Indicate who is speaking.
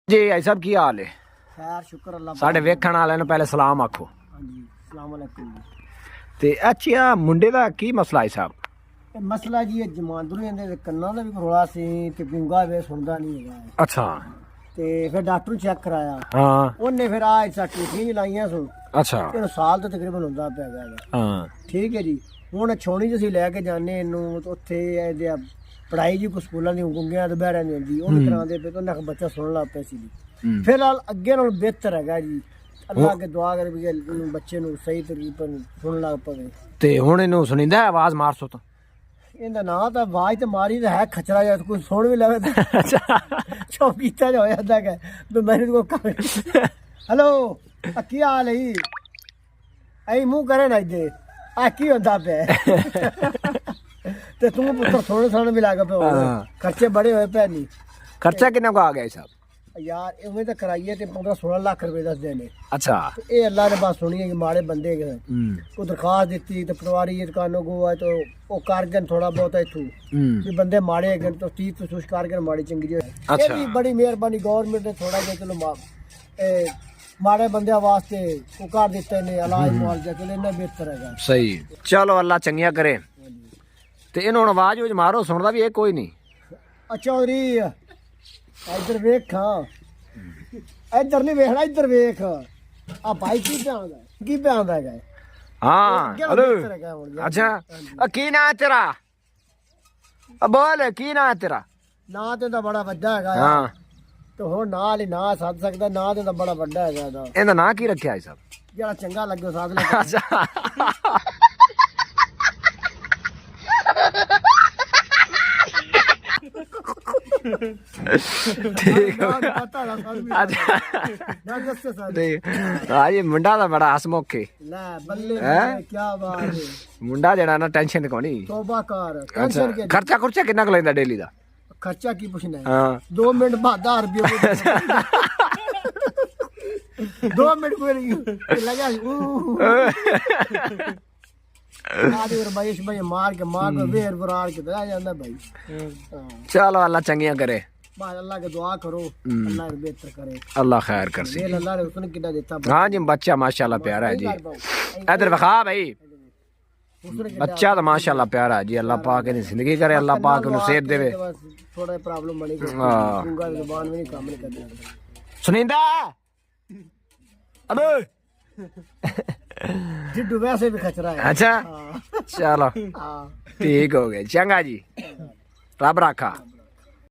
Speaker 1: जी भाई साहब की हाल है?
Speaker 2: खैर शुक्र अल्लाह
Speaker 1: साढ़े वेखण वाले ने पहले सलाम आखो।
Speaker 2: हाँ जी अस्सलाम वालेकुम।
Speaker 1: ते अच्छा मुंडे दा की मसला है साहब?
Speaker 2: मसला जी ये जमांदरू दे कन्ना दा भी रौला सी ते गूंगा वे सुनदा नहीं है।
Speaker 1: अच्छा
Speaker 2: ते फिर डॉक्टर ਨੂੰ ਚੈੱਕ ਕਰਾਇਆ।
Speaker 1: हाँ
Speaker 2: ਉਹਨੇ ਫਿਰ ਆ ਟੀਟੀਆਂ ਲਾਈਆਂ ਸੋ
Speaker 1: अच्छा
Speaker 2: ਇਹਨੂੰ ਸਾਲ ਤੋਂ ਤਕਰੀਬਨ ਹੁੰਦਾ ਪਿਆ ਹੈਗਾ।
Speaker 1: हाँ
Speaker 2: ਠੀਕ ਹੈ ਜੀ। ਹੁਣ ਛੋਣੀ ਜਿ ਅਸੀਂ ਲੈ ਕੇ ਜਾਂਦੇ ਇਹਨੂੰ ਤੇ ਉੱਥੇ ਇਹਦੇ ਪੜਾਈ ਜੀ ਕੋ ਸਕੂਲਾਂ ਦੀ ਗੁੰਗਿਆਂ ਤੇ ਬਹਿਰਾਂ ਦੀ ਹੁੰਦੀ ਉਹ ਵੀ ਕਰਾਉਂਦੇ ਪਏ ਤੇ ਉਹਨਾਂ ਦਾ ਬੱਚਾ ਸੁਣਨ ਲੱਗ ਪਿਆ ਸੀ ਜੀ। ਫਿਲਹਾਲ ਅੱਗੇ ਨਾਲੋਂ ਬਿਹਤਰ ਹੈਗਾ ਜੀ। ਅੱਲਾਹ ਅੱਗੇ ਦੁਆ ਕਰੇ ਵੀ ਬੱਚੇ ਨੂੰ ਸਹੀ ਤਰੀਕੇ ਨਾਲ ਸੁਣਨ ਲੱਗ ਪਵੇ।
Speaker 1: ਤੇ ਹੁਣ ਇਹਨੂੰ ਸੁਣੀਂਦਾ ਆਵਾਜ਼ ਮਾਰਸੋ ਤਾਂ?
Speaker 2: ਇਹਦਾ ਨਾਂ ਤਾਂ ਆਵਾਜ਼ ਤੇ ਮਾਰੀ ਤਾਂ ਹੈ ਖਚਰਾ ਜਾਂ ਕੋਈ ਸੁਣ ਵੀ ਲਵੇ ਤਾਂ ਚੁੱਪ ਕੀਤਾ ਜਾ ਹੋ ਜਾਂਦਾ ਹੈ ਵੀ ਮੈਨੂੰ ਕੋਈ ਹੈਲੋ ਆ ਕੀ ਹਾਲ ਹੈ ਐ ਮੂੰਹ ਕਰੇ ਨਾ ਇੱਦੇ ਆ ਕੀ ਹੁੰਦਾ ਪਿਆ ਤੇ ਤੂੰ ਪੁੱਤਰ ਸੁਣ ਵੀ ਲੱਗ ਪਿਆ ਖਰਚੇ ਬੜੇ ਹੋਏ ਪਏ ਨਹੀਂ।
Speaker 1: खर्चा कितना को आ गया साहब?
Speaker 2: यार इवें तो कराइए ते 15-16 लाख रुपए दसदे ने।
Speaker 1: अच्छा
Speaker 2: ये अल्लाह ने बात सुनी है कि माड़े बंदे को दरखास्त दी तो पटवारी दुकानों को है तो वो कारगन थोड़ा बहुत है इथू भी बंदे माड़े है तो 30 तो सुश कारगन माड़ी चंगी जी। ये भी बड़ी मेहरबानी गवर्नमेंट ने थोड़ा जिहा चलो माड़े बंदे वास्ते वो कर दिते ने इलाज मुआवजा चलो इन्ना बेहतर है।
Speaker 1: सही चलो अल्लाह चंगिया करे। ते इन्होंने आवाज मारो सुनदा भी है कोई नहीं।
Speaker 2: चौधरी इधर वेख इधर नहीं वेखना इधर वेख आ भाई की पे आंदा है।
Speaker 1: हाँ हेलो अच्छा की ना है तेरा? बोल की ना है तेरा?
Speaker 2: ना तो बड़ा वड्डा है।
Speaker 1: हाँ
Speaker 2: तो हो नाल ही ना सद सकदा ना तो बड़ा वड्डा है दा।
Speaker 1: ਇਹਦਾ ਨਾਂ ਕੀ ਰੱਖਿਆ ਹੈ ਸਾਹਿਬ?
Speaker 2: ਜਿਹੜਾ ਚੰਗਾ ਲੱਗੇ ਸਾਧ ਲੈ।
Speaker 1: ਅੱਛਾ ठीक हाँ जी मुंडा दा बड़ा हसमुख है।
Speaker 2: क्या बात है
Speaker 1: मुंडा जेड़ा ना टेंशन कोनी।
Speaker 2: तौबा कर।
Speaker 1: अच्छा खर्चा खुर्चा कितना क लैंदा डेली दा?
Speaker 2: खर्चा की पूछना है?
Speaker 1: हाँ
Speaker 2: 2 मिनट बाद 1000 रुपया 2 मिनट को लगा आदि रमेश भाई मार के वेर वरार के आ जांदा भाई।
Speaker 1: चलो अल्लाह चंगियां करे।
Speaker 2: बस अल्लाह के दुआ करो अल्लाह बेहतर करे
Speaker 1: अल्लाह खैर कर सी।
Speaker 2: अल्लाह ने उसने कितना देता।
Speaker 1: हां जी बच्चा माशाल्लाह प्यारा है जी। इधर वखा भाई बच्चा तो माशाल्लाह प्यारा है जी। अल्लाह पाक ने जिंदगी करे अल्लाह पाक ने सेहत देवे।
Speaker 2: थोड़ा प्रॉब्लम बनी गूंगा जुबान में नहीं काम नहीं करता
Speaker 1: सुनिंदा अबे
Speaker 2: जिड्डू वैसे भी खचरा है।
Speaker 1: अच्छा चलो ठीक हो गया चंगा जी रब रखा।